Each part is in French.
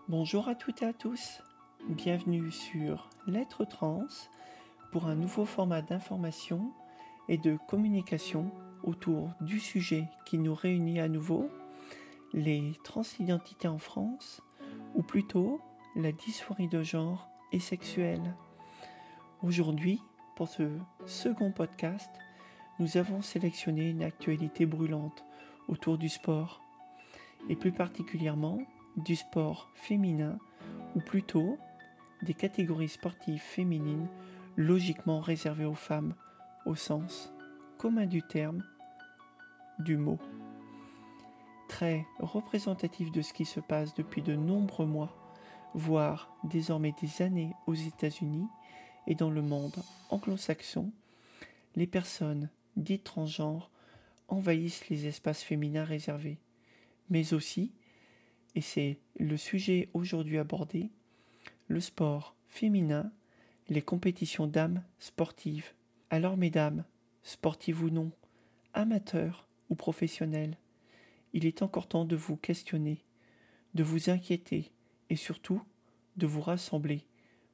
Bonjour à toutes et à tous, bienvenue sur Lettres Trans pour un nouveau format d'information et de communication autour du sujet qui nous réunit à nouveau, les transidentités en France, ou plutôt la dysphorie de genre et sexuelle. Aujourd'hui, pour ce second podcast, nous avons sélectionné une actualité brûlante autour du sport, et plus particulièrement du sport féminin, ou plutôt des catégories sportives féminines logiquement réservées aux femmes, au sens commun du terme, du mot. Très représentatif de ce qui se passe depuis de nombreux mois, voire désormais des années aux États-Unis et dans le monde anglo-saxon, les personnes dites transgenres envahissent les espaces féminins réservés, mais aussi, et c'est le sujet aujourd'hui abordé, le sport féminin, les compétitions d'âmes sportives. Alors mesdames, sportives ou non, amateurs ou professionnels, il est encore temps de vous questionner, de vous inquiéter et surtout de vous rassembler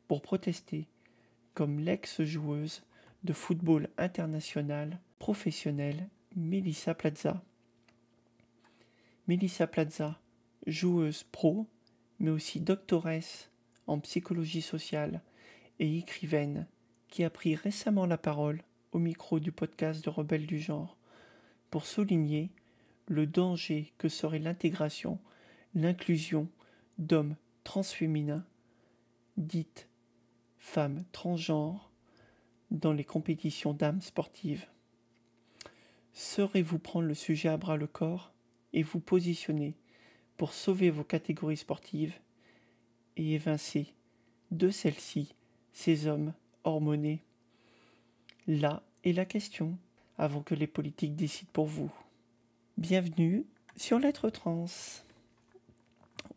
pour protester comme l'ex-joueuse de football international professionnelle Melissa Plaza. Melissa Plaza, joueuse pro, mais aussi doctoresse en psychologie sociale et écrivaine, qui a pris récemment la parole au micro du podcast de Rebelles du genre pour souligner le danger que serait l'intégration, l'inclusion d'hommes transféminins, dites femmes transgenres, dans les compétitions d'âmes sportives. Saurez-vous prendre le sujet à bras le corps et vous positionner pour sauver vos catégories sportives et évincer de celles-ci ces hommes hormonés? Là est la question, avant que les politiques décident pour vous. Bienvenue sur Lettres Trans.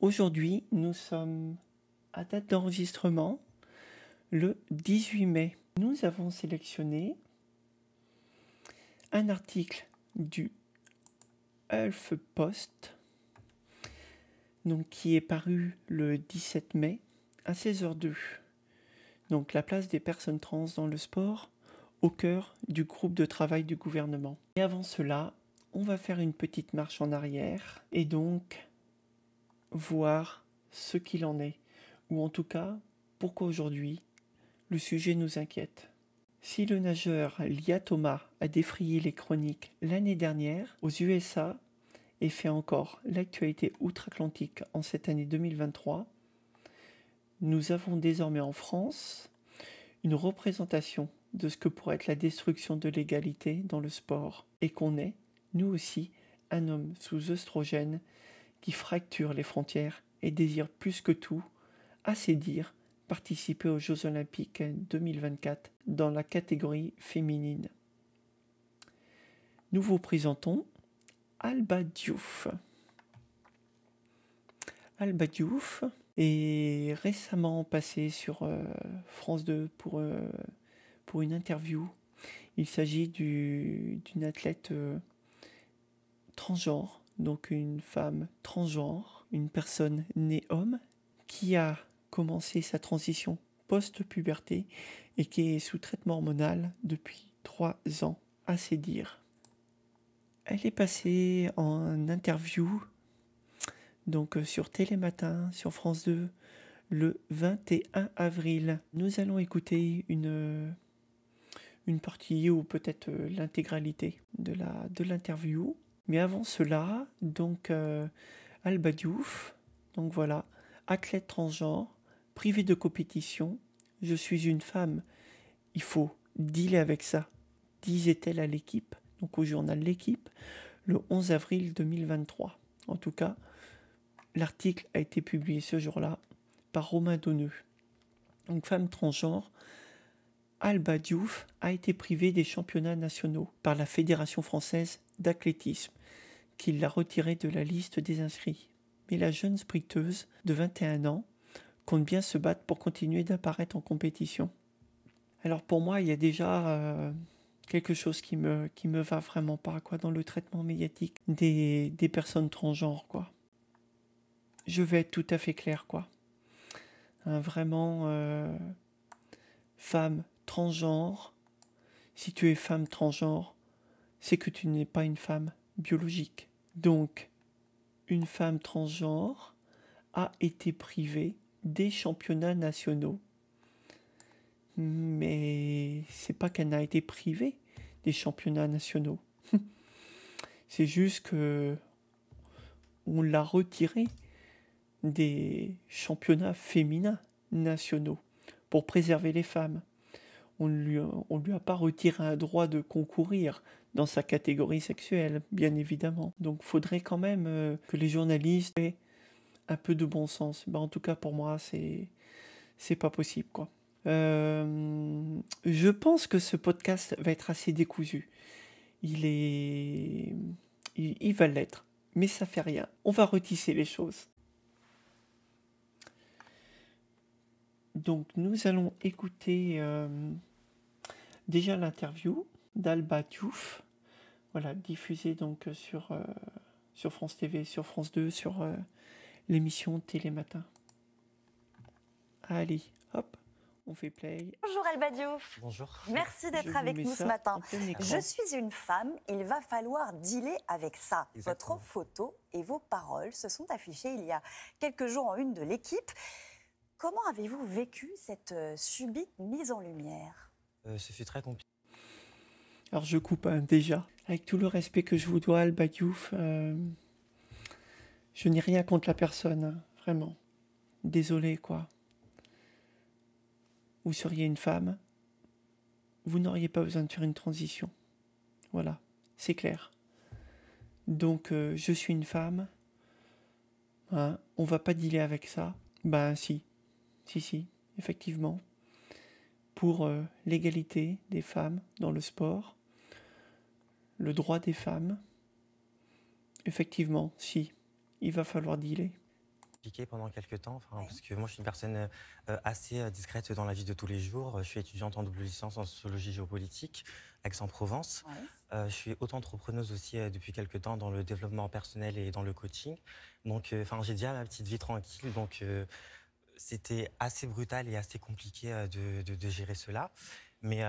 Aujourd'hui, nous sommes à date d'enregistrement le 18 mai. Nous avons sélectionné un article du HuffPost, donc qui est paru le 17 mai à 16h02. Donc la place des personnes trans dans le sport au cœur du groupe de travail du gouvernement. Et avant cela, on va faire une petite marche en arrière et donc voir ce qu'il en est, ou en tout cas pourquoi aujourd'hui le sujet nous inquiète. Si le nageur Lia Thomas a défrayé les chroniques l'année dernière aux USA et fait encore l'actualité outre-Atlantique en cette année 2023, nous avons désormais en France une représentation de ce que pourrait être la destruction de l'égalité dans le sport et qu'on est, nous aussi, un homme sous œstrogène qui fracture les frontières et désire plus que tout, à ses dires, participer aux Jeux Olympiques 2024 dans la catégorie féminine. Nous vous présentons Alba Diouf. Alba Diouf est récemment passée sur France 2 pour une interview. Il s'agit d'une athlète transgenre, donc une femme transgenre, une personne née homme, qui a commencé sa transition post-puberté et qui est sous traitement hormonal depuis 3 ans, à ses dires. Elle est passée en interview donc sur Télématin, sur France 2, le 21 avril. Nous allons écouter une partie ou peut-être l'intégralité de l'interview. Mais avant cela, donc Alba Diouf, donc voilà, athlète transgenre, privée de compétition, je suis une femme, il faut dealer avec ça, disait-elle à l'équipe, donc au journal L'équipe, le 11 avril 2023. En tout cas, l'article a été publié ce jour-là par Romain Donneux. Donc femme transgenre, Alba Diouf a été privée des championnats nationaux par la Fédération française d'athlétisme, qui l'a retirée de la liste des inscrits. Mais la jeune sprinteuse de 21 ans compte bien se battre pour continuer d'apparaître en compétition. Alors pour moi, il y a déjà quelque chose qui me va vraiment pas, quoi, dans le traitement médiatique des personnes transgenres, quoi. je vais être tout à fait clair, quoi. Hein, vraiment, femme transgenre. Si tu es femme transgenre, c'est que tu n'es pas une femme biologique. Donc, une femme transgenre a été privée des championnats nationaux. Mais c'est pas qu'elle n'a été privée des championnats nationaux. C'est juste que on l'a retirée des championnats féminins nationaux pour préserver les femmes. On lui a pas retiré un droit de concourir dans sa catégorie sexuelle, bien évidemment. Donc, faudrait quand même que les journalistes aient un peu de bon sens. Ben, en tout cas, pour moi, c'est pas possible, quoi. Je pense que ce podcast va être assez décousu. Il va l'être, mais ça fait rien. On va retisser les choses. Donc, nous allons écouter déjà l'interview d'Alba Diouf, voilà, diffusée donc sur France TV, sur France 2, sur l'émission Télématin. Allez, hop, on fait play. Bonjour Alba Diouf. Bonjour. Merci d'être avec nous ce matin. Je suis une femme, il va falloir dealer avec ça. Exactement. Votre photo et vos paroles se sont affichées il y a quelques jours en une de l'équipe. Comment avez-vous vécu cette subite mise en lumière ? Ce fut très compliqué. Alors je coupe déjà. Avec tout le respect que je vous dois, Alba Diouf, je n'ai rien contre la personne, hein, vraiment. Désolé, quoi. Vous seriez une femme, vous n'auriez pas besoin de faire une transition. Voilà, c'est clair. Donc, je suis une femme, hein, on va pas dealer avec ça. Ben si, effectivement. Pour l'égalité des femmes dans le sport, le droit des femmes, effectivement, si, il va falloir dealer. Pendant quelques temps, parce que moi je suis une personne assez discrète dans la vie de tous les jours. Je suis étudiante en double licence en sociologie géopolitique, Aix-en-Provence. Ouais. Je suis auto-entrepreneuse aussi depuis quelques temps dans le développement personnel et dans le coaching. Donc j'ai déjà ma petite vie tranquille, donc c'était assez brutal et assez compliqué de gérer cela. Mais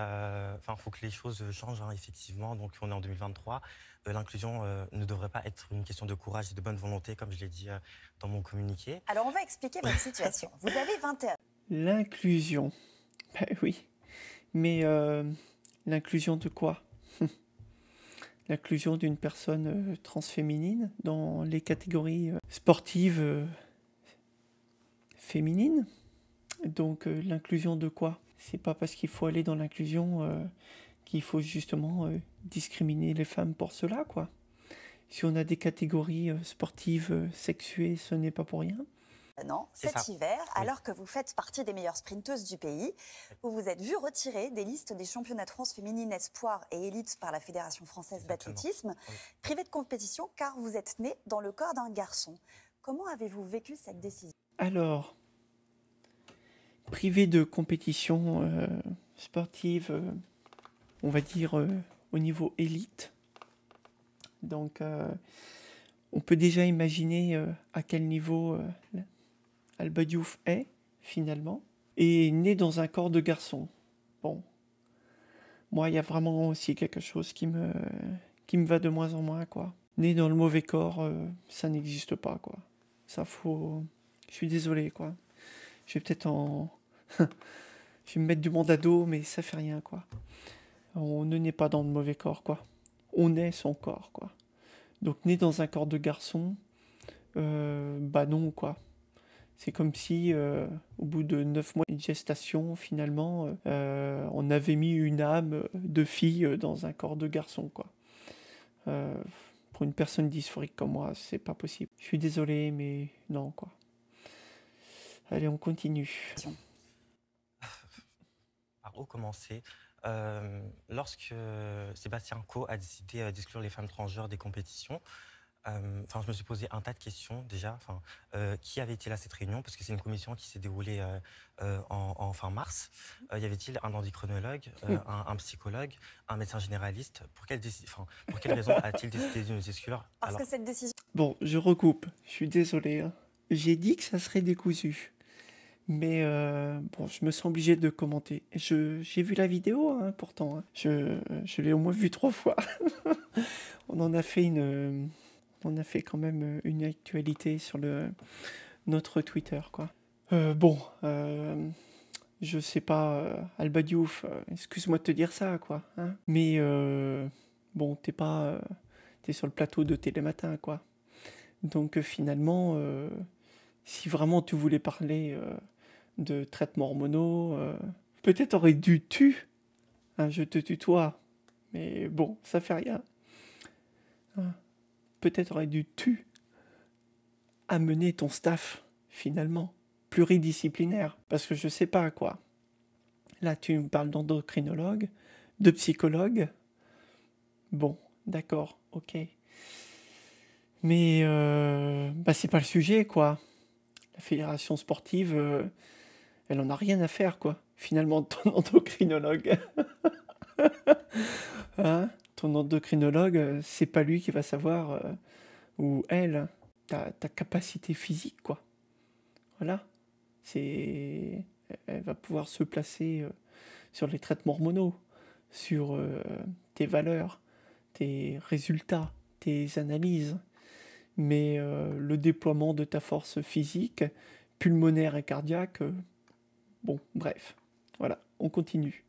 faut que les choses changent, hein, effectivement. Donc on est en 2023. L'inclusion ne devrait pas être une question de courage et de bonne volonté, comme je l'ai dit dans mon communiqué. Alors on va expliquer votre situation. Vous avez 21 ans. L'inclusion. Ben oui. Mais l'inclusion de quoi? L'inclusion d'une personne transféminine dans les catégories sportives féminines. Donc l'inclusion de quoi? C'est pas parce qu'il faut aller dans l'inclusion qu'il faut justement discriminer les femmes pour cela, quoi. Si on a des catégories sportives sexuées, ce n'est pas pour rien. Non, cet hiver, oui. Alors que vous faites partie des meilleures sprinteuses du pays, vous vous êtes vu retirer des listes des championnats de France féminines espoirs et élites par la Fédération française d'athlétisme, oui. Privé de compétition car vous êtes né dans le corps d'un garçon. Comment avez-vous vécu cette décision? Alors, privé de compétition sportive, on va dire au niveau élite. Donc, on peut déjà imaginer à quel niveau Alba Diouf est, finalement. Et né dans un corps de garçon. Bon, moi, il y a vraiment aussi quelque chose qui me va de moins en moins, quoi. Né dans le mauvais corps, ça n'existe pas, quoi. Ça faut... Je suis désolé, quoi. Je vais peut-être je vais me mettre du monde à dos, mais ça fait rien, quoi. On ne naît pas dans le mauvais corps, quoi. On est son corps, quoi. Donc, né dans un corps de garçon, bah non, quoi. C'est comme si, au bout de 9 mois de gestation, finalement, on avait mis une âme de fille dans un corps de garçon, quoi. Pour une personne dysphorique comme moi, c'est pas possible. Je suis désolé, mais non, quoi. Allez, on continue. Par où commencer? Lorsque Sébastien Coe a décidé d'exclure les femmes transgenres des compétitions, je me suis posé un tas de questions déjà. Qui avait été à cette réunion? Parce que c'est une commission qui s'est déroulée en fin mars. Y avait-il un endocrinologue, un psychologue, un médecin généraliste? Pour quelle raison a-t-il décidé de nous exclure? Parce que cette décision... Bon, je recoupe. Je suis désolé. Hein. j'ai dit que ça serait décousu. Mais bon, je me sens obligé de commenter. J'ai vu la vidéo, hein, pourtant. Hein. Je l'ai au moins vue 3 fois. On en a fait on a fait quand même une actualité sur notre Twitter, quoi. Bon, je sais pas, Alba Diouf, excuse-moi de te dire ça, quoi. Hein. Mais bon, t'es sur le plateau de Télématin, quoi. Donc finalement, si vraiment tu voulais parler de traitements hormonaux, peut-être aurais dû hein, je te tutoie, mais bon, ça fait rien. Hein. Peut-être aurais dû amener ton staff, finalement, pluridisciplinaire, parce que je sais pas quoi. Là, tu me parles d'endocrinologue, de psychologue. Bon, d'accord, ok. Mais bah, c'est pas le sujet, quoi. La fédération sportive, elle en a rien à faire, quoi. Finalement, ton endocrinologue. Hein, ton endocrinologue, c'est pas lui qui va savoir, ou elle, ta capacité physique, quoi. Voilà. Elle va pouvoir se placer sur les traitements hormonaux, sur tes valeurs, tes résultats, tes analyses. Mais le déploiement de ta force physique, pulmonaire et cardiaque, bon, bref. Voilà, on continue.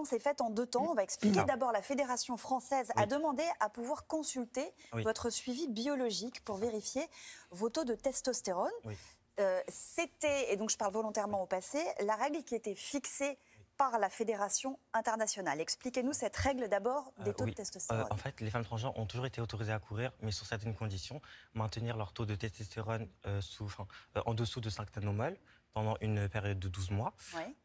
C'est faite en 2 temps. On va expliquer. D'abord, la Fédération française a demandé à pouvoir consulter votre suivi biologique pour vérifier vos taux de testostérone. C'était, et donc je parle volontairement au passé, la règle qui était fixée par la Fédération internationale. Expliquez-nous cette règle d'abord des taux de testostérone. En fait, les femmes transgenres ont toujours été autorisées à courir, mais sous certaines conditions, maintenir leur taux de testostérone en dessous de 5 nanomoles pendant une période de 12 mois.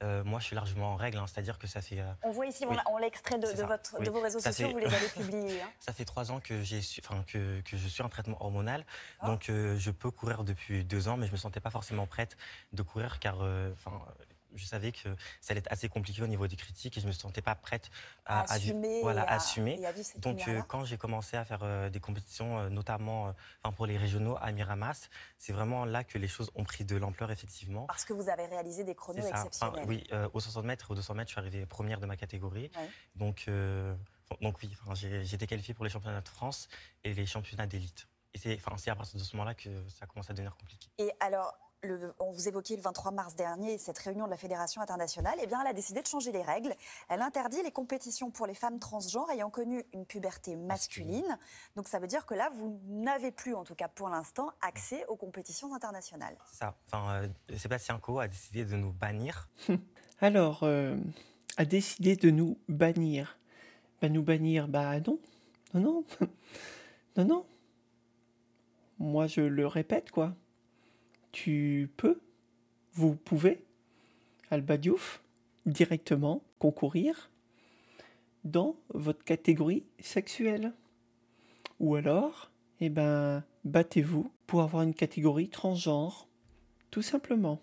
Moi, je suis largement en règle, hein, c'est-à-dire que ça fait... On voit ici, on l'a extrait de vos réseaux sociaux, vous les avez publiés. Hein. Ça fait 3 ans que je suis en traitement hormonal, donc je peux courir depuis 2 ans, mais je ne me sentais pas forcément prête de courir car... je savais que ça allait être assez compliqué au niveau des critiques et je ne me sentais pas prête à assumer. Donc quand j'ai commencé à faire des compétitions, notamment pour les régionaux à Miramas, c'est vraiment là que les choses ont pris de l'ampleur, effectivement. Parce que vous avez réalisé des chronos exceptionnels. Oui, aux 60 mètres et aux 200 mètres, je suis arrivée première de ma catégorie. Donc oui, j'ai été qualifiée pour les championnats de France et les championnats d'élite. Et c'est à partir de ce moment-là que ça commence à devenir compliqué. Et alors, on vous évoquait le 23 mars dernier, cette réunion de la Fédération internationale, eh bien, elle a décidé de changer les règles. Elle interdit les compétitions pour les femmes transgenres ayant connu une puberté masculine. Donc ça veut dire que là, vous n'avez plus, en tout cas pour l'instant, accès aux compétitions internationales. C'est ça. Sébastien Coe a décidé de nous bannir. Alors, a décidé de nous bannir. Nous bannir, non. Non. Moi, je le répète, quoi. Vous pouvez, Alba Diouf, directement concourir dans votre catégorie sexuelle. Ou alors, battez-vous pour avoir une catégorie transgenre, tout simplement.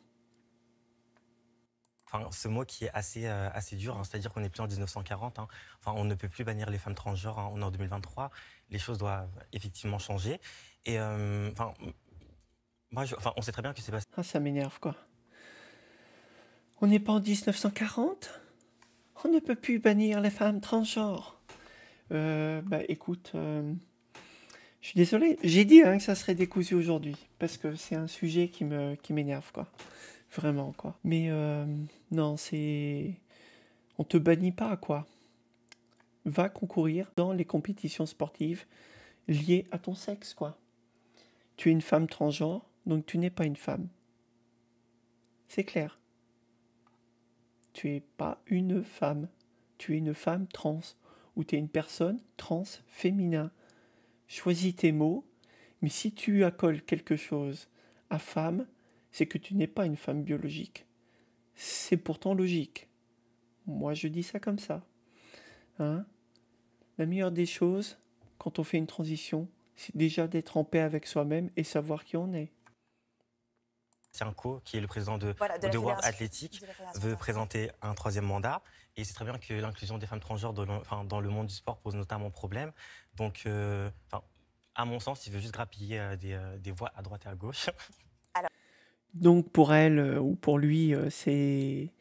Ce mot qui est assez dur, hein, c'est-à-dire qu'on n'est plus en 1940. Hein. On ne peut plus bannir les femmes transgenres, hein, on est en 2023. Les choses doivent effectivement changer. Et on sait très bien que c'est pas... Ah, ça m'énerve, quoi. On n'est pas en 1940 ? On ne peut plus bannir les femmes transgenres. Écoute, je suis désolé. J'ai dit que ça serait décousu aujourd'hui, parce que c'est un sujet qui m'énerve, quoi. Vraiment, quoi. Mais non, on te bannit pas, quoi. Va concourir dans les compétitions sportives liées à ton sexe, quoi. Tu es une femme transgenre, donc tu n'es pas une femme. C'est clair. Tu n'es pas une femme. Tu es une femme trans, ou tu es une personne trans féminin. Choisis tes mots, mais si tu accoles quelque chose à femme, c'est que tu n'es pas une femme biologique. C'est pourtant logique. Moi, je dis ça comme ça. Hein ? La meilleure des choses, quand on fait une transition, c'est déjà d'être en paix avec soi-même et savoir qui on est. Tienko, qui est le président de World Athletic, veut présenter un 3e mandat. Et c'est très bien que l'inclusion des femmes transgenres dans le monde du sport pose notamment problème. Donc, À mon sens, il veut juste grappiller des voix à droite et à gauche. Donc pour elle ou pour lui, c'est...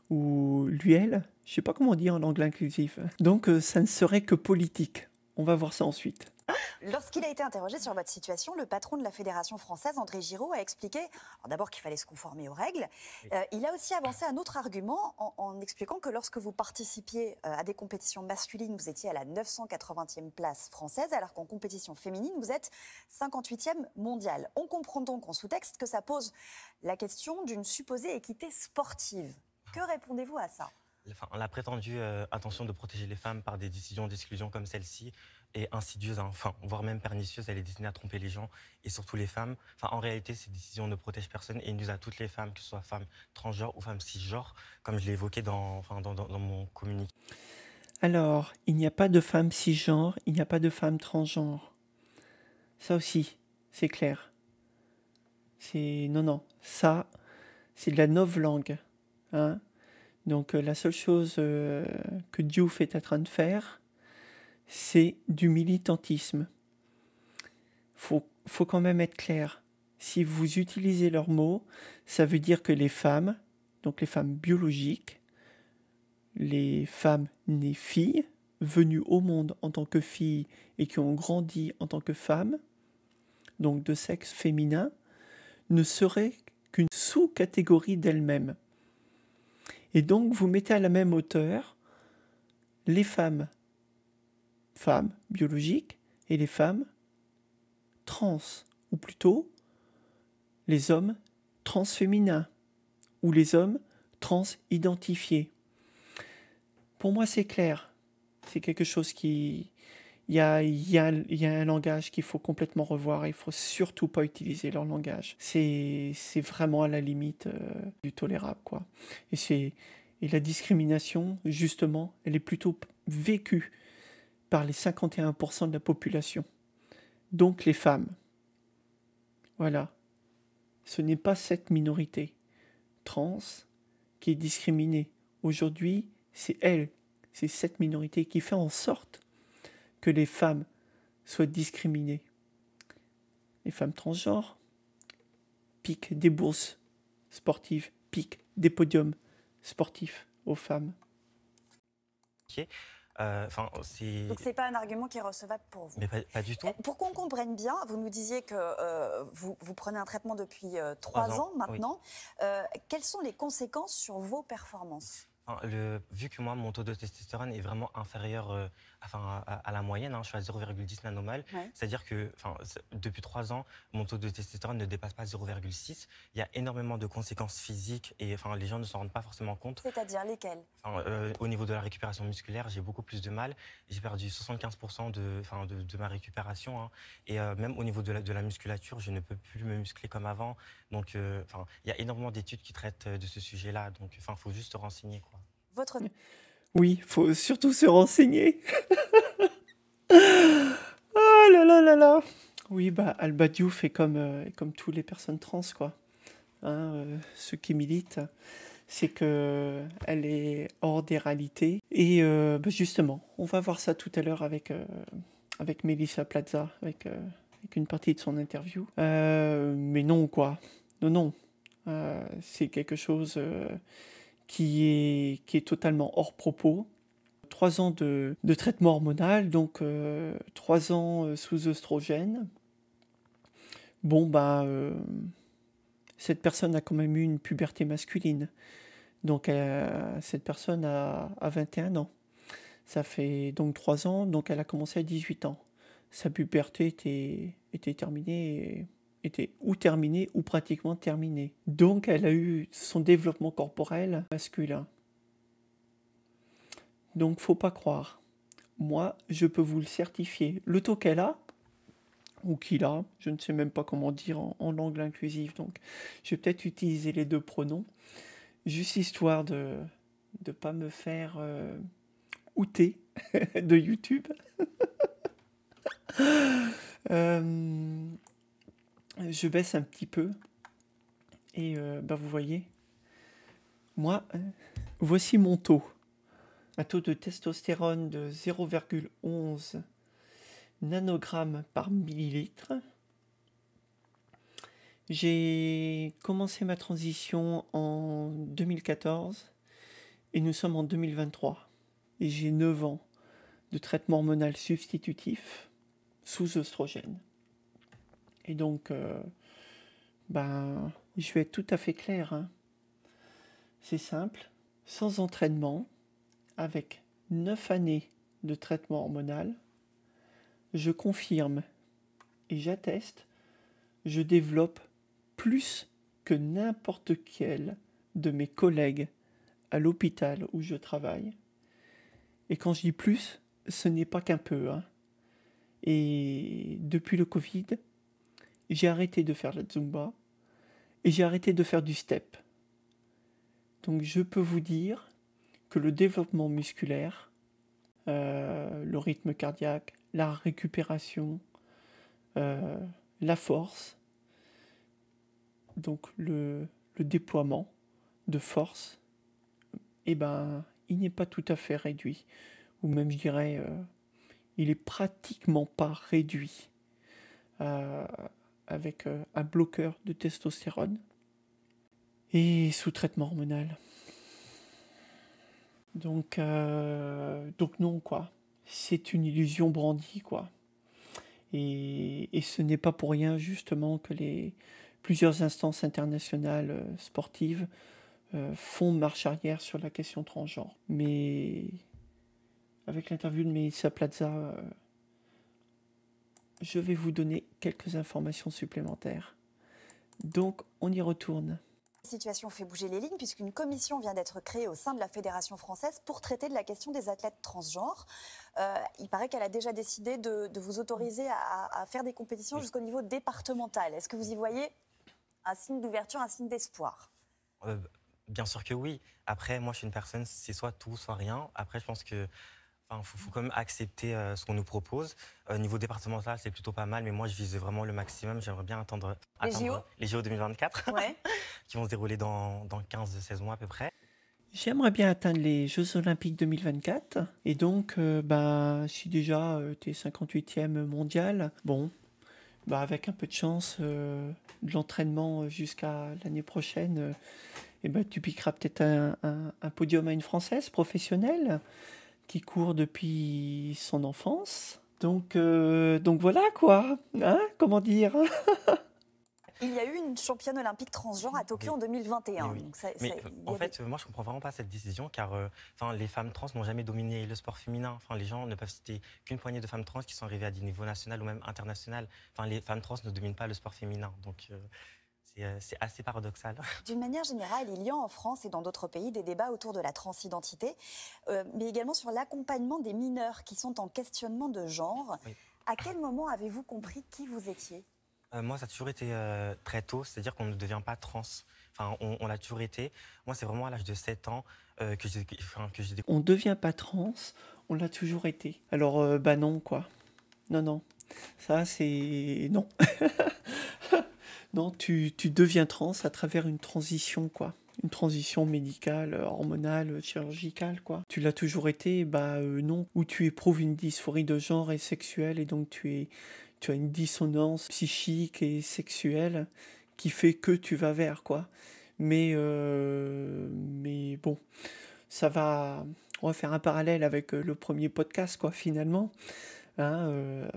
ou lui, elle, je sais pas comment dire en anglais inclusif. Donc ça ne serait que politique. On va voir ça ensuite. Lorsqu'il a été interrogé sur votre situation, le patron de la Fédération française, André Giraud, a expliqué d'abord qu'il fallait se conformer aux règles. Oui. Il a aussi avancé un autre argument en expliquant que lorsque vous participiez à des compétitions masculines, vous étiez à la 980e place française, alors qu'en compétition féminine, vous êtes 58e mondiale. On comprend donc en sous-texte que ça pose la question d'une supposée équité sportive. Que répondez-vous à ça ? Enfin, la prétendue intention de protéger les femmes par des décisions d'exclusion comme celle-ci est insidieuse, hein, enfin, voire même pernicieuse. Elle est destinée à tromper les gens et surtout les femmes. Enfin, en réalité, ces décisions ne protègent personne et nuisent à toutes les femmes, que ce soit femmes transgenres ou femmes cisgenres, comme je l'ai évoqué dans mon communiqué. Alors, il n'y a pas de femmes cisgenres, il n'y a pas de femmes transgenres. Ça aussi, c'est clair. Non, ça, c'est de la novlangue. Hein. Donc la seule chose que Diouf est en train de faire, c'est du militantisme. Faut quand même être clair. Si vous utilisez leurs mots, ça veut dire que les femmes, donc les femmes biologiques, les femmes nées filles, venues au monde en tant que filles et qui ont grandi en tant que femmes, donc de sexe féminin, ne seraient qu'une sous-catégorie d'elles-mêmes. Et donc, vous mettez à la même hauteur les femmes biologiques et les femmes trans, ou plutôt les hommes transféminins, ou les hommes transidentifiés. Pour moi, c'est clair. C'est quelque chose qui... Il y a un langage qu'il faut complètement revoir. Il ne faut surtout pas utiliser leur langage. C'est vraiment à la limite du tolérable, quoi. Et la discrimination, justement, elle est plutôt vécue par les 51% de la population. Donc les femmes. Voilà. Ce n'est pas cette minorité trans qui est discriminée. Aujourd'hui, c'est cette minorité qui fait en sorte que les femmes soient discriminées. Les femmes transgenres piquent des bourses sportives, piquent des podiums sportifs aux femmes. Okay. Donc c'est pas un argument qui est recevable pour vous. Mais pas du tout. Pour qu'on comprenne bien, vous nous disiez que vous prenez un traitement depuis 3 ans maintenant. Oui. Quelles sont les conséquences sur vos performances ? Vu que moi, mon taux de testostérone est vraiment inférieur à la moyenne, hein, je suis à 0,10 nanomol, ouais. C'est-à-dire que depuis 3 ans, mon taux de testostérone ne dépasse pas 0,6. Il y a énormément de conséquences physiques et les gens ne s'en rendent pas forcément compte. C'est-à-dire lesquelles ? Au niveau de la récupération musculaire, j'ai beaucoup plus de mal. J'ai perdu 75% de ma récupération. Hein, et même au niveau de la musculature, je ne peux plus me muscler comme avant. Donc, il y a énormément d'études qui traitent de ce sujet-là. Donc, il faut juste se renseigner, quoi. Oui, il faut surtout se renseigner. Oh là là là là. Oui, Alba Diouf est comme toutes les personnes trans, quoi. Hein, ceux qui militent, c'est qu'elle est hors des réalités. Et justement, on va voir ça tout à l'heure avec Mélissa Plaza, avec une partie de son interview. Mais non, quoi. Non. C'est quelque chose... qui est totalement hors propos. 3 ans de traitement hormonal, donc 3 ans sous œstrogène. Bon, cette personne a quand même eu une puberté masculine. Donc cette personne a 21 ans. Ça fait donc 3 ans, donc elle a commencé à 18 ans. Sa puberté était terminée... était ou terminée ou pratiquement terminée. Donc elle a eu son développement corporel masculin. Donc faut pas croire. Moi, je peux vous le certifier. Le taux qu'elle a, ou qu'il a, je ne sais même pas comment dire en langue inclusive, donc je vais peut-être utiliser les 2 pronoms, juste histoire de ne pas me faire outer de YouTube. Je baisse un petit peu et vous voyez, moi, voici mon taux. Un taux de testostérone de 0,11 nanogrammes par millilitre. J'ai commencé ma transition en 2014 et nous sommes en 2023. Et j'ai 9 ans de traitement hormonal substitutif sous oestrogène. Et donc, je vais être tout à fait clair, hein. C'est simple, sans entraînement, avec 9 années de traitement hormonal, je confirme et j'atteste, je développe plus que n'importe quel de mes collègues à l'hôpital où je travaille. Et quand je dis plus, ce n'est pas qu'un peu, hein. Et depuis le Covid, j'ai arrêté de faire la Zumba et j'ai arrêté de faire du step. Donc je peux vous dire que le développement musculaire, le rythme cardiaque, la récupération, la force, donc le déploiement de force, il n'est pas tout à fait réduit. Ou même je dirais, il est pratiquement pas réduit avec un bloqueur de testostérone et sous traitement hormonal. Donc non, quoi. C'est une illusion brandie, quoi. Et ce n'est pas pour rien, justement, que plusieurs instances internationales sportives font marche arrière sur la question transgenre. Mais avec l'interview de Melissa Plaza, je vais vous donner quelques informations supplémentaires. Donc, on y retourne. La situation fait bouger les lignes puisqu'une commission vient d'être créée au sein de la Fédération française pour traiter de la question des athlètes transgenres. Il paraît qu'elle a déjà décidé de vous autoriser à faire des compétitions jusqu'au niveau départemental. Est-ce que vous y voyez un signe d'ouverture, un signe d'espoir? Bien sûr que oui. Après, moi, je suis une personne, c'est soit tout, soit rien. Après, je pense que faut quand même accepter ce qu'on nous propose. Niveau départemental, c'est plutôt pas mal, mais moi, je vise vraiment le maximum. J'aimerais bien atteindre les JO 2024, ouais. qui vont se dérouler dans 15-16 mois à peu près. J'aimerais bien atteindre les Jeux Olympiques 2024. Et donc, je suis déjà 58e mondial. Bon, avec un peu de chance, de l'entraînement jusqu'à l'année prochaine, tu piqueras peut-être un podium à une Française professionnelle qui court depuis son enfance. Donc voilà, quoi. Hein, comment dire? Il y a eu une championne olympique transgenre à Tokyo en 2021. Oui. Donc moi, je comprends vraiment pas cette décision, car les femmes trans n'ont jamais dominé le sport féminin. Les gens ne peuvent citer qu'une poignée de femmes trans qui sont arrivées à des niveaux national ou même international. Les femmes trans ne dominent pas le sport féminin. Donc c'est assez paradoxal. D'une manière générale, il y a en France et dans d'autres pays des débats autour de la transidentité, mais également sur l'accompagnement des mineurs qui sont en questionnement de genre. Oui. À quel moment avez-vous compris qui vous étiez ? Moi, ça a toujours été très tôt, c'est-à-dire qu'on ne devient pas trans. On l'a toujours été. Moi, c'est vraiment à l'âge de 7 ans que j'ai découvert. On ne devient pas trans, on l'a toujours été. Alors, non, quoi. Non. Ça, c'est... Non. Non, tu deviens trans à travers une transition, quoi. Une transition médicale, hormonale, chirurgicale, quoi. Tu l'as toujours été, non. Ou tu éprouves une dysphorie de genre et sexuelle, et donc tu as une dissonance psychique et sexuelle qui fait que tu vas vers, quoi. Mais bon, ça va... On va faire un parallèle avec le premier podcast, quoi, finalement. Hein,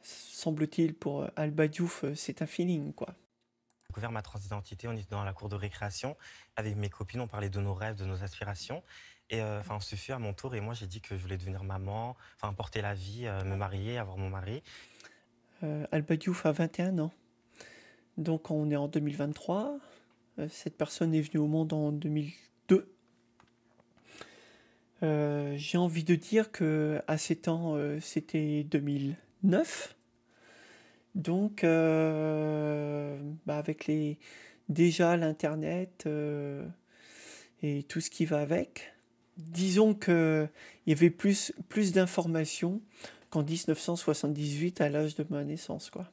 semble-t-il, pour Alba Diouf, c'est un feeling, quoi. J'ai découvert ma transidentité, on était dans la cour de récréation. Avec mes copines, on parlait de nos rêves, de nos aspirations. Et on se fut à mon tour, et moi, j'ai dit que je voulais devenir maman, porter la vie, me marier, avoir mon mari. Alba Diouf a 21 ans. Donc on est en 2023. Cette personne est venue au monde en 2002. J'ai envie de dire qu'à 7 ans, c'était 2009. Donc, avec déjà l'Internet et tout ce qui va avec, disons qu'il y avait plus d'informations qu'en 1978 à l'âge de ma naissance, quoi.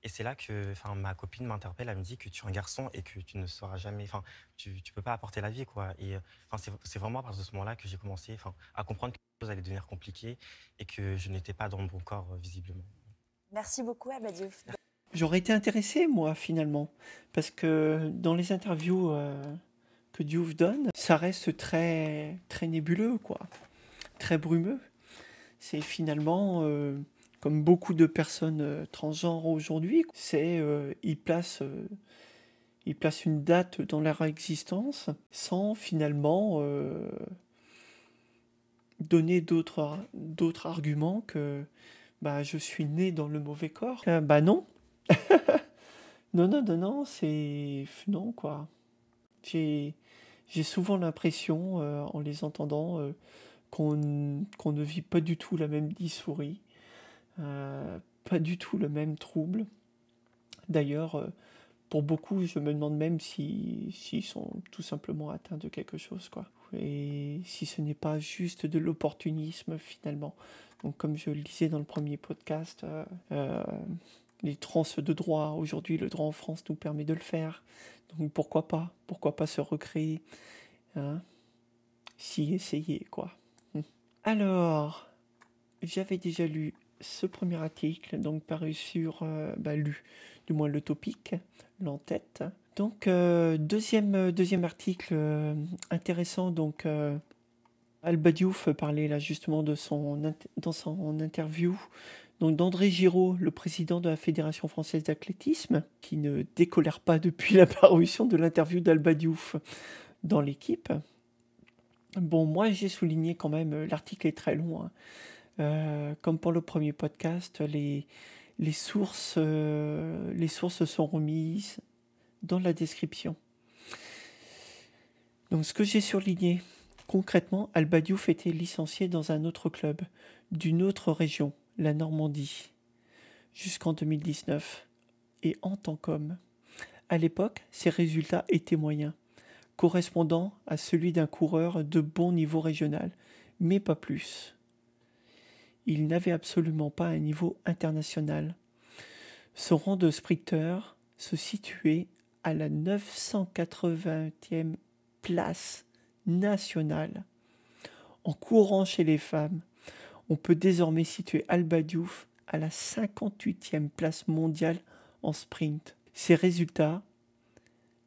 Et c'est là que ma copine m'interpelle, elle me dit que tu es un garçon et que tu ne sauras jamais, tu peux pas apporter la vie, quoi. Et c'est vraiment à partir de ce moment-là que j'ai commencé à comprendre que choses allaient devenir compliquées et que je n'étais pas dans le bon corps, visiblement. Merci beaucoup, Alba Diouf. J'aurais été intéressé, moi, finalement, parce que dans les interviews que Diouf donne, ça reste très, très nébuleux, quoi, très brumeux. C'est finalement, comme beaucoup de personnes transgenres aujourd'hui, ils placent une date dans leur existence sans finalement donner d'autres arguments que je suis né dans le mauvais corps. Non. non, c'est... Non, quoi. J'ai souvent l'impression, en les entendant, qu'on ne vit pas du tout la même dysphorie, pas du tout le même trouble. D'ailleurs, pour beaucoup, je me demande même s'ils sont tout simplement atteints de quelque chose, quoi. Et si ce n'est pas juste de l'opportunisme, finalement. Donc, comme je le disais dans le premier podcast, les trans de droit, aujourd'hui, le droit en France nous permet de le faire. Donc, pourquoi pas se recréer, hein, s'y essayer, quoi. Alors, j'avais déjà lu ce premier article, donc paru sur, du moins le topic, l'entête. Donc, deuxième article intéressant, donc Alba Diouf parlait là justement dans son interview donc d'André Giraud, le président de la Fédération française d'athlétisme, qui ne décolère pas depuis la parution de l'interview d'Alba Diouf dans l'équipe. Bon, moi j'ai souligné quand même, l'article est très long, hein. Comme pour le premier podcast, les sources sont remises dans la description. Donc ce que j'ai surligné, concrètement, Alba Diouf était licencié dans un autre club, d'une autre région, la Normandie, jusqu'en 2019, et en tant qu'homme. À l'époque, ses résultats étaient moyens, correspondant à celui d'un coureur de bon niveau régional, mais pas plus. Il n'avait absolument pas un niveau international. Son rang de sprinter se situait à la 980e place nationale. En courant chez les femmes, on peut désormais situer Alba Diouf à la 58e place mondiale en sprint. Ces résultats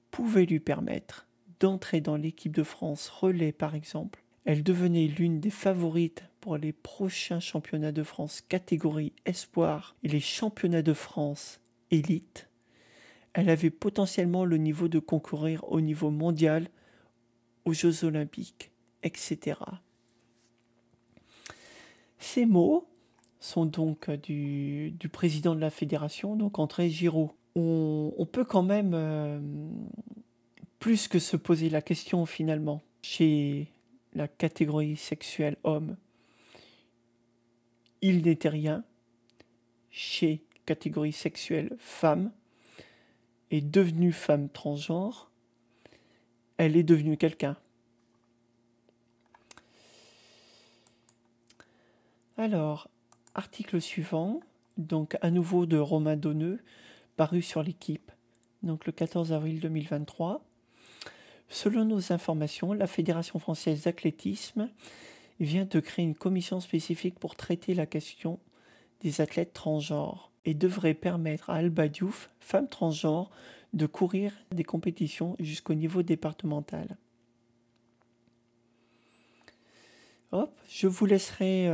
pouvaient lui permettre d'entrer dans l'équipe de France relais par exemple. Elle devenait l'une des favorites pour les prochains championnats de France catégorie espoir et les championnats de France élite. Elle avait potentiellement le niveau de concourir au niveau mondial, aux Jeux Olympiques, etc. Ces mots sont donc du président de la fédération, donc André Giraud. On peut quand même plus que se poser la question finalement. Chez la catégorie sexuelle homme, il n'était rien. Chez catégorie sexuelle femme, est devenue femme transgenre, elle est devenue quelqu'un. Alors, article suivant, donc à nouveau de Romain Donneux, paru sur l'équipe, donc le 14 avril 2023. Selon nos informations, la Fédération française d'athlétisme vient de créer une commission spécifique pour traiter la question des athlètes transgenres et devrait permettre à Alba Diouf, femme transgenre, de courir des compétitions jusqu'au niveau départemental. Hop, je vous laisserai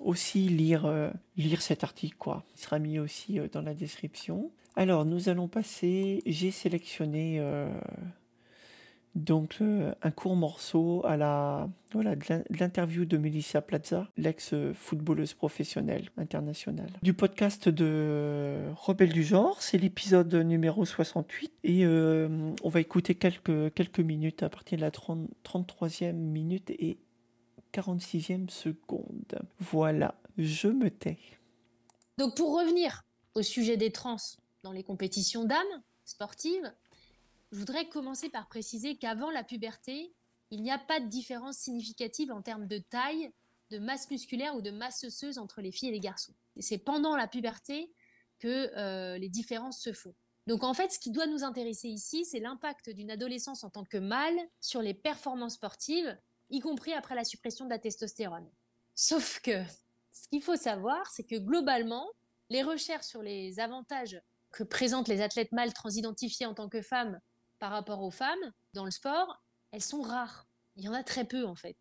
aussi lire cet article, quoi. Il sera mis aussi dans la description. Alors, nous allons passer, j'ai sélectionné donc un court morceau de l'interview de Melissa Plaza, l'ex-footballeuse professionnelle internationale. Du podcast de Rebelle du genre, c'est l'épisode numéro 68 et on va écouter quelques minutes à partir de la 33e minute et 46e seconde. Voilà, je me tais. Donc pour revenir au sujet des trans dans les compétitions dames sportives, je voudrais commencer par préciser qu'avant la puberté, il n'y a pas de différence significative en termes de taille, de masse musculaire ou de masse osseuse entre les filles et les garçons. Et c'est pendant la puberté que les différences se font. Donc en fait, ce qui doit nous intéresser ici, c'est l'impact d'une adolescence en tant que mâle sur les performances sportives y compris après la suppression de la testostérone. Sauf que ce qu'il faut savoir, c'est que globalement, les recherches sur les avantages que présentent les athlètes mâles transidentifiés en tant que femmes par rapport aux femmes dans le sport, elles sont rares. Il y en a très peu en fait.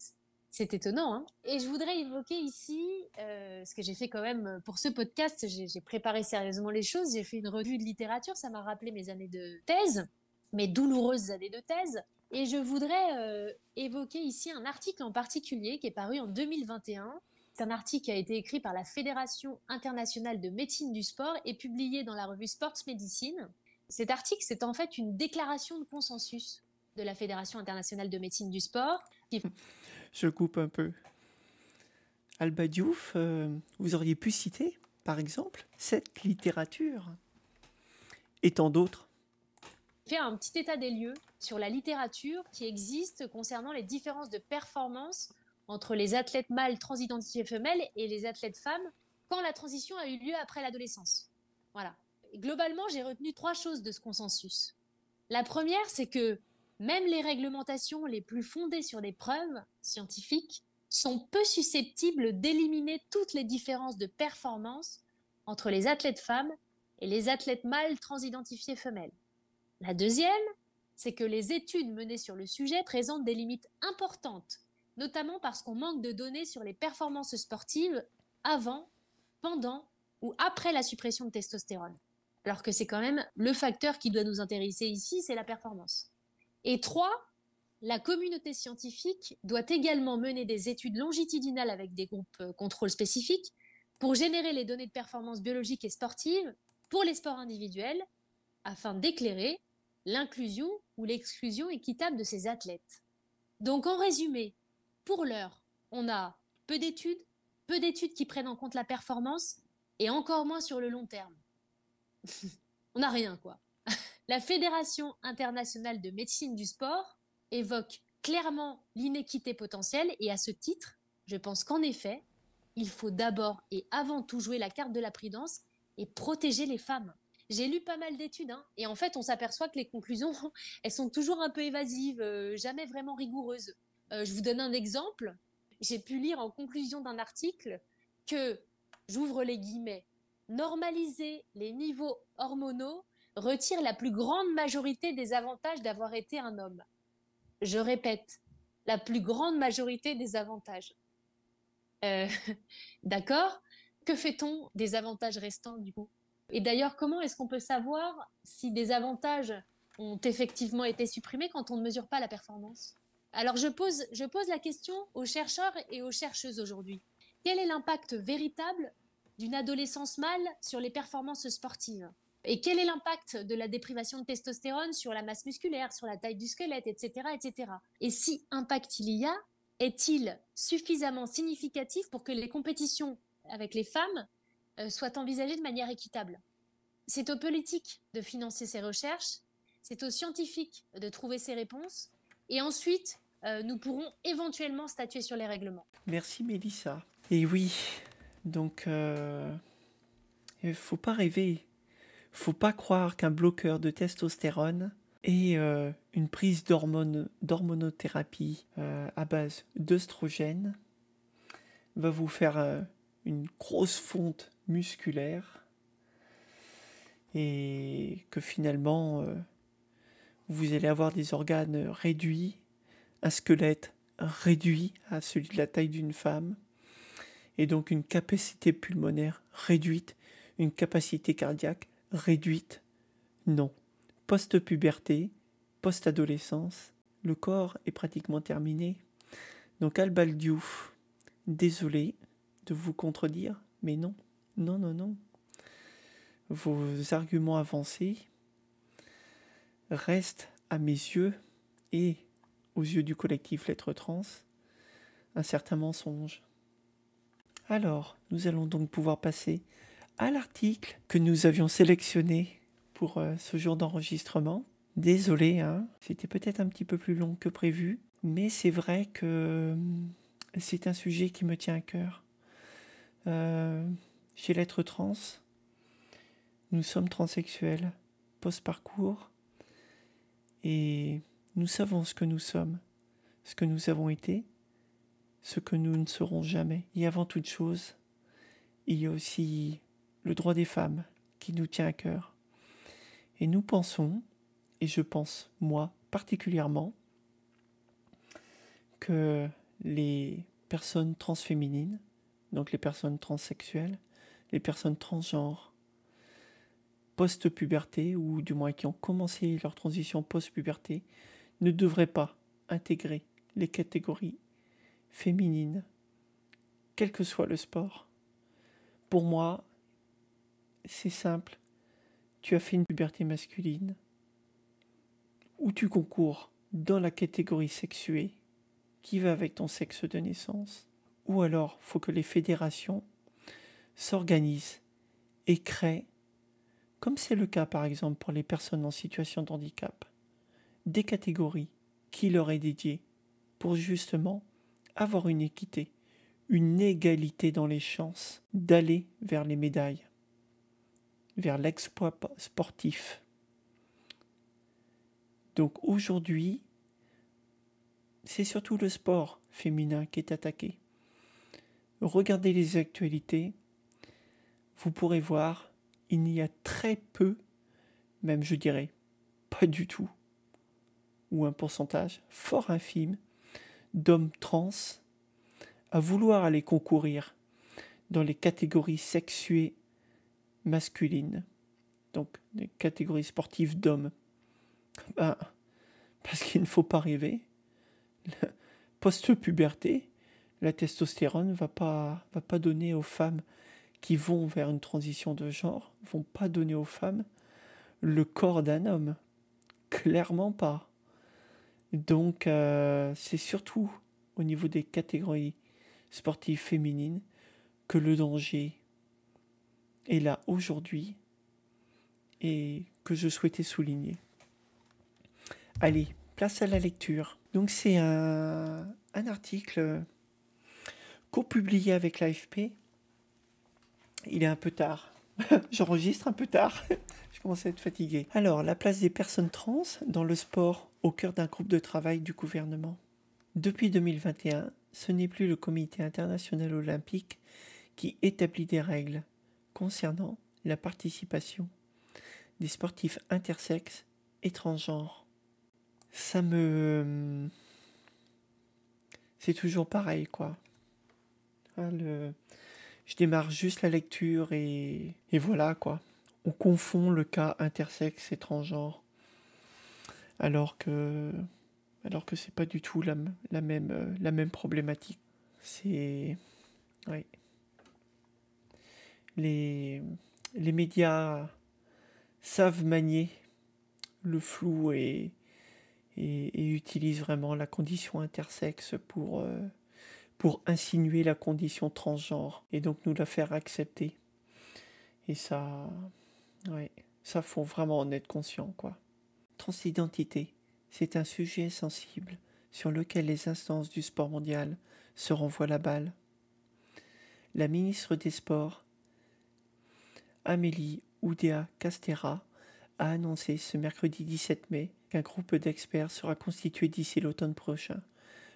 C'est étonnant, hein. Et je voudrais évoquer ici, ce que j'ai fait quand même pour ce podcast, j'ai préparé sérieusement les choses, j'ai fait une revue de littérature, ça m'a rappelé mes années de thèse, mes douloureuses années de thèse. Et je voudrais évoquer ici un article en particulier qui est paru en 2021. C'est un article qui a été écrit par la Fédération internationale de médecine du sport et publié dans la revue Sports Medicine. Cet article, c'est en fait une déclaration de consensus de la Fédération internationale de médecine du sport. Je coupe un peu. Alba Diouf, vous auriez pu citer, par exemple, cette littérature et tant d'autres. Fait un petit état des lieux sur la littérature qui existe concernant les différences de performance entre les athlètes mâles transidentifiés femelles et les athlètes femmes quand la transition a eu lieu après l'adolescence. Voilà. Globalement, j'ai retenu 3 choses de ce consensus. La première, c'est que même les réglementations les plus fondées sur des preuves scientifiques sont peu susceptibles d'éliminer toutes les différences de performance entre les athlètes femmes et les athlètes mâles transidentifiés femelles. La deuxième, c'est que les études menées sur le sujet présentent des limites importantes, notamment parce qu'on manque de données sur les performances sportives avant, pendant ou après la suppression de testostérone. Alors que c'est quand même le facteur qui doit nous intéresser ici, c'est la performance. Et 3, la communauté scientifique doit également mener des études longitudinales avec des groupes contrôle spécifiques pour générer les données de performance biologique et sportive pour les sports individuels afin d'éclairer l'inclusion ou l'exclusion équitable de ces athlètes. Donc en résumé, pour l'heure, on a peu d'études qui prennent en compte la performance et encore moins sur le long terme. On n'a rien, quoi. La Fédération internationale de médecine du sport évoque clairement l'inéquité potentielle et à ce titre, je pense qu'en effet, il faut d'abord et avant tout jouer la carte de la prudence et protéger les femmes. J'ai lu pas mal d'études, hein, et en fait, on s'aperçoit que les conclusions, elles sont toujours un peu évasives, jamais vraiment rigoureuses. Je vous donne un exemple. J'ai pu lire en conclusion d'un article que, j'ouvre les guillemets, normaliser les niveaux hormonaux retire la plus grande majorité des avantages d'avoir été un homme. Je répète, la plus grande majorité des avantages. D'accord ? Que fait-on des avantages restants du coup ? Et d'ailleurs, comment est-ce qu'on peut savoir si des avantages ont effectivement été supprimés quand on ne mesure pas la performance ? Alors je pose la question aux chercheurs et aux chercheuses aujourd'hui. Quel est l'impact véritable d'une adolescence mâle sur les performances sportives ? Et quel est l'impact de la déprivation de testostérone sur la masse musculaire, sur la taille du squelette, etc., etc. Et si impact il y a, est-il suffisamment significatif pour que les compétitions avec les femmes soient envisagées de manière équitable ? C'est aux politiques de financer ces recherches, c'est aux scientifiques de trouver ces réponses, et ensuite, nous pourrons éventuellement statuer sur les règlements. Merci Mélissa. Et oui, donc il ne faut pas rêver. Faut pas croire qu'un bloqueur de testostérone et une prise d'hormonothérapie à base d'œstrogène va vous faire une grosse fonte musculaire et que finalement vous allez avoir des organes réduits, un squelette réduit à celui de la taille d'une femme et donc une capacité pulmonaire réduite, une capacité cardiaque réduite. Non. Post-puberté, post-adolescence, le corps est pratiquement terminé. Donc Alba Diouf, désolé de vous contredire, mais non. Non, non, non. Vos arguments avancés restent à mes yeux et aux yeux du collectif Lettres Trans un certain mensonge. Alors, nous allons donc pouvoir passer à l'article que nous avions sélectionné pour ce jour d'enregistrement. Désolé, hein, c'était peut-être un petit peu plus long que prévu, mais c'est vrai que c'est un sujet qui me tient à cœur. Chez Lettres Trans, nous sommes transsexuels, post-parcours, et nous savons ce que nous sommes, ce que nous avons été ce que nous ne serons jamais. Et avant toute chose, il y a aussi le droit des femmes qui nous tient à cœur. Et nous pensons, et je pense moi particulièrement, que les personnes transféminines, donc les personnes transsexuelles, les personnes transgenres, post-puberté, ou du moins qui ont commencé leur transition post-puberté, ne devraient pas intégrer les catégories féminines, quel que soit le sport. Pour moi, c'est simple. Tu as fait une puberté masculine, ou tu concours dans la catégorie sexuée qui va avec ton sexe de naissance, ou alors il faut que les fédérations s'organisent et créent, comme c'est le cas par exemple pour les personnes en situation de handicap, des catégories qui leur est dédiées pour justement avoir une équité, une égalité dans les chances d'aller vers les médailles, vers l'exploit sportif. Donc aujourd'hui, c'est surtout le sport féminin qui est attaqué. Regardez les actualités, vous pourrez voir, il y a très peu, même je dirais pas du tout, ou un pourcentage fort infime, d'hommes trans à vouloir aller concourir dans les catégories sexuées masculines, donc les catégories sportives d'hommes. Parce qu'il ne faut pas rêver, post-puberté, la testostérone va pas donner aux femmes qui vont vers une transition de genre, vont pas donner aux femmes le corps d'un homme. Clairement pas. Donc c'est surtout au niveau des catégories sportives féminines que le danger est là aujourd'hui et que je souhaitais souligner. Allez, place à la lecture. Donc c'est un article co-publié avec l'AFP. Il est un peu tard. J'enregistre un peu tard. Je commence à être fatigué. Alors, la place des personnes trans dans le sport au cœur d'un groupe de travail du gouvernement. Depuis 2021, ce n'est plus le Comité international olympique qui établit des règles concernant la participation des sportifs intersexes et transgenres. C'est toujours pareil, quoi. Je démarre juste la lecture et voilà, quoi. On confond le cas intersexe et transgenre, alors que c'est pas du tout la même problématique. C'est... Oui. Les médias savent manier le flou et utilisent vraiment la condition intersexe pour insinuer la condition transgenre et donc nous la faire accepter. Et ça, ça faut vraiment en être conscient, quoi. Transidentité, c'est un sujet sensible sur lequel les instances du sport mondial se renvoient la balle. La ministre des Sports, Amélie Oudéa-Castéra, a annoncé ce mercredi 17 mai qu'un groupe d'experts sera constitué d'ici l'automne prochain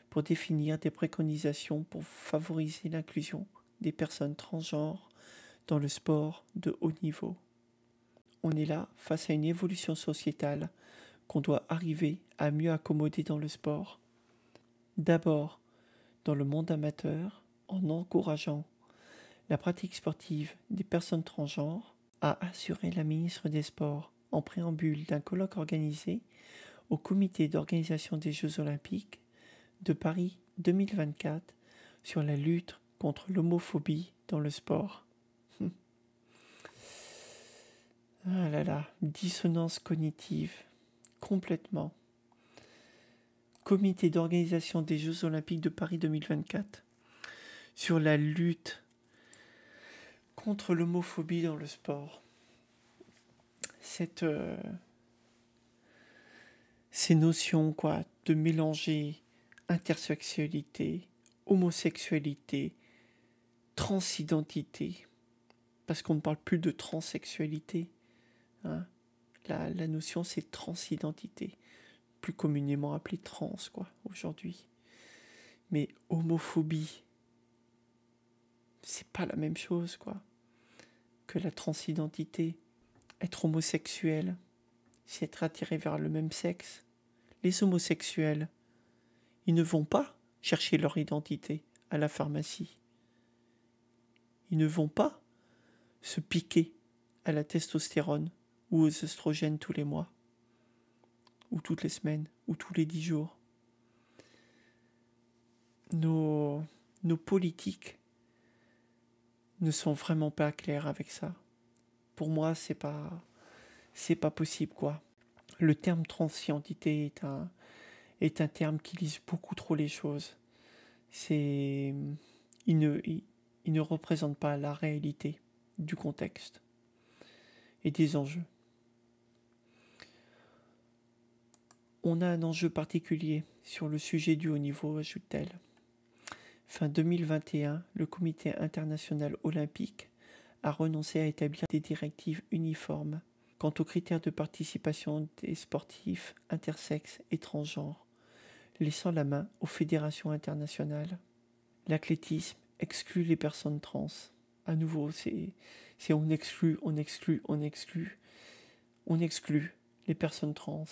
pour définir des préconisations pour favoriser l'inclusion des personnes transgenres dans le sport de haut niveau. On est là face à une évolution sociétale qu'on doit arriver à mieux accommoder dans le sport. D'abord, dans le monde amateur, en encourageant la pratique sportive des personnes transgenres, a assuré la ministre des Sports en préambule d'un colloque organisé au comité d'organisation des Jeux Olympiques de Paris 2024 sur la lutte contre l'homophobie dans le sport. Ah là là, dissonance cognitive, complètement. Comité d'organisation des Jeux Olympiques de Paris 2024 sur la lutte contre l'homophobie dans le sport. Ces notions, quoi, de mélanger intersexualité, homosexualité, transidentité, parce qu'on ne parle plus de transsexualité. Hein. La notion, c'est transidentité, plus communément appelée trans, quoi, aujourd'hui. Mais homophobie, c'est pas la même chose, quoi, que la transidentité. Être homosexuel, c'est être attiré vers le même sexe. Les homosexuels, ils ne vont pas chercher leur identité à la pharmacie. Ils ne vont pas se piquer à la testostérone ou aux oestrogènes tous les mois, ou toutes les semaines, ou tous les 10 jours. Nos politiques ne sont vraiment pas clairs avec ça. Pour moi, c'est pas possible, quoi. Le terme transidentité est un terme qui lise beaucoup trop les choses. Il ne représente pas la réalité du contexte et des enjeux. On a un enjeu particulier sur le sujet du haut niveau, ajoute-t-elle. Fin 2021, le Comité international olympique a renoncé à établir des directives uniformes quant aux critères de participation des sportifs intersexes et transgenres, laissant la main aux fédérations internationales. L'athlétisme exclut les personnes trans. À nouveau, c'est on exclut les personnes trans.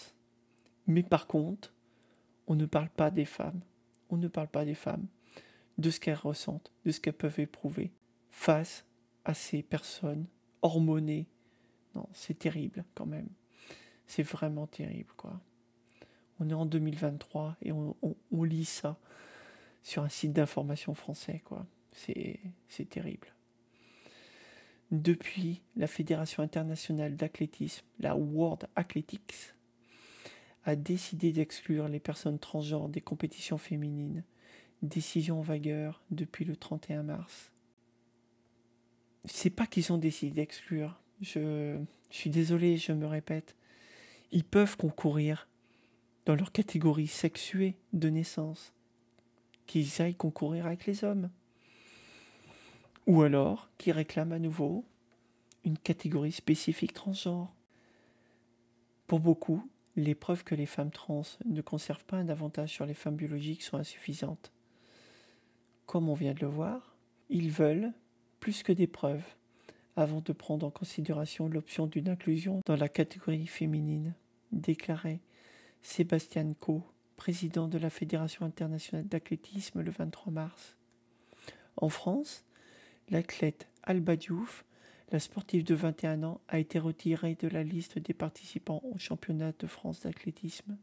Mais par contre, on ne parle pas des femmes. On ne parle pas des femmes, de ce qu'elles ressentent, de ce qu'elles peuvent éprouver face à ces personnes hormonées. Non, c'est terrible quand même. C'est vraiment terrible, quoi. On est en 2023 et on lit ça sur un site d'information français, quoi. C'est terrible. Depuis, la Fédération internationale d'athlétisme, la World Athletics, a décidé d'exclure les personnes transgenres des compétitions féminines. Décision en vigueur depuis le 31 mars. C'est pas qu'ils ont décidé d'exclure. Je suis désolé, je me répète. Ils peuvent concourir dans leur catégorie sexuée de naissance. Qu'ils aillent concourir avec les hommes. Ou alors qu'ils réclament à nouveau une catégorie spécifique transgenre. Pour beaucoup, les preuves que les femmes trans ne conservent pas un avantage sur les femmes biologiques sont insuffisantes. Comme on vient de le voir, ils veulent plus que des preuves avant de prendre en considération l'option d'une inclusion dans la catégorie féminine, déclarait Sébastien Coe, président de la Fédération internationale d'athlétisme le 23 mars. En France, l'athlète Alba Diouf, la sportive de 21 ans, a été retirée de la liste des participants au championnat de France d'athlétisme.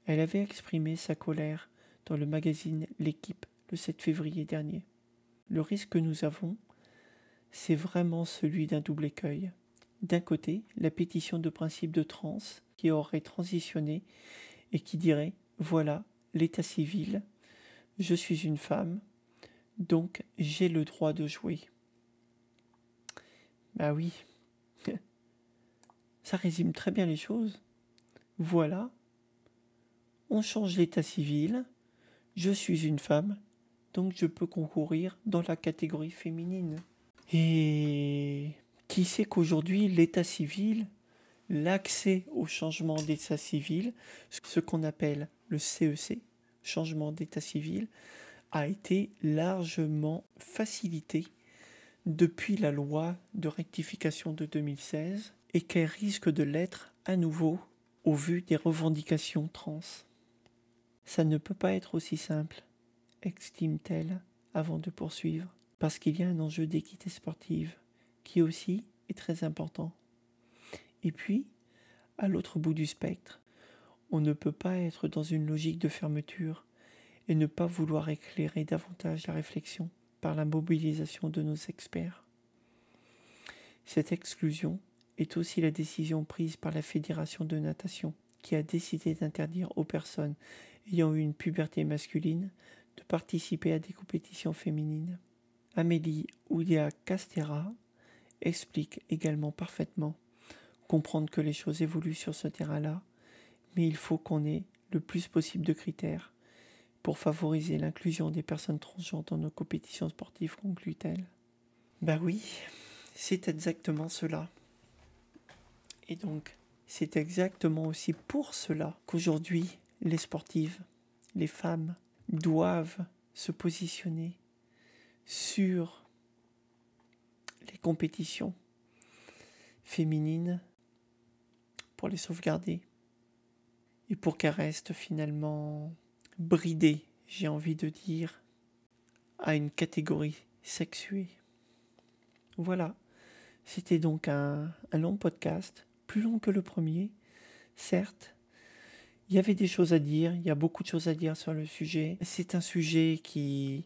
Elle avait exprimé sa colère dans le magazine L'Équipe le 7 février dernier. Le risque que nous avons, c'est vraiment celui d'un double écueil. D'un côté, la pétition de principe de trans qui aurait transitionné et qui dirait « Voilà, l'état civil, je suis une femme, donc j'ai le droit de jouer ». Bah oui, ça résume très bien les choses. Voilà, on change l'état civil, je suis une femme, donc je peux concourir dans la catégorie féminine. Et qui sait qu'aujourd'hui, l'état civil, l'accès au changement d'état civil, ce qu'on appelle le CEC, changement d'état civil, a été largement facilité depuis la loi de rectification de 2016 et qu'elle risque de l'être à nouveau au vu des revendications trans. Ça ne peut pas être aussi simple, estime-t-elle avant de poursuivre, parce qu'il y a un enjeu d'équité sportive qui aussi est très important. Et puis, à l'autre bout du spectre, on ne peut pas être dans une logique de fermeture et ne pas vouloir éclairer davantage la réflexion par la mobilisation de nos experts. Cette exclusion est aussi la décision prise par la Fédération de natation, qui a décidé d'interdire aux personnes ayant eu une puberté masculine de participer à des compétitions féminines. Amélie Oudéa-Castéra explique également parfaitement comprendre que les choses évoluent sur ce terrain-là, mais il faut qu'on ait le plus possible de critères pour favoriser l'inclusion des personnes transgenres dans nos compétitions sportives, conclut-elle. Ben oui, c'est exactement cela. Et donc, c'est exactement aussi pour cela qu'aujourd'hui, les sportives, les femmes, doivent se positionner sur les compétitions féminines pour les sauvegarder et pour qu'elles restent finalement bridées, j'ai envie de dire, à une catégorie sexuée. Voilà, c'était donc un long podcast, plus long que le premier, certes. Il y avait des choses à dire, il y a beaucoup de choses à dire sur le sujet. C'est un sujet qui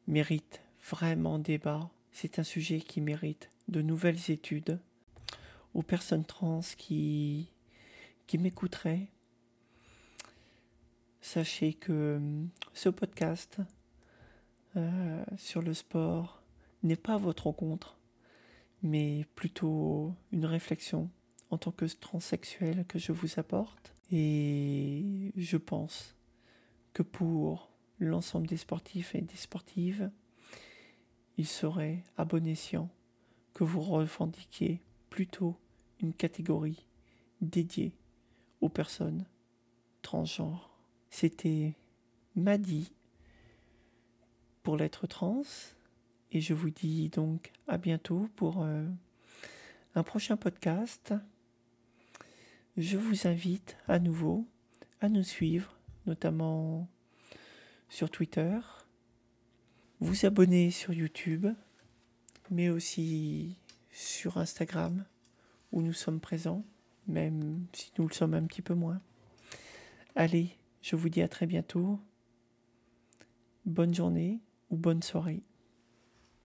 mérite vraiment débat. C'est un sujet qui mérite de nouvelles études. Aux personnes trans qui m'écouteraient, sachez que ce podcast sur le sport n'est pas votre rencontre, mais plutôt une réflexion en tant que transsexuel que je vous apporte. Et je pense que pour l'ensemble des sportifs et des sportives, il serait à bon escient que vous revendiquiez plutôt une catégorie dédiée aux personnes transgenres. C'était Madi pour l'être trans, et je vous dis donc à bientôt pour un prochain podcast. Je vous invite à nouveau à nous suivre, notamment sur Twitter, vous abonner sur YouTube, mais aussi sur Instagram, où nous sommes présents, même si nous le sommes un petit peu moins. Allez, je vous dis à très bientôt. Bonne journée ou bonne soirée.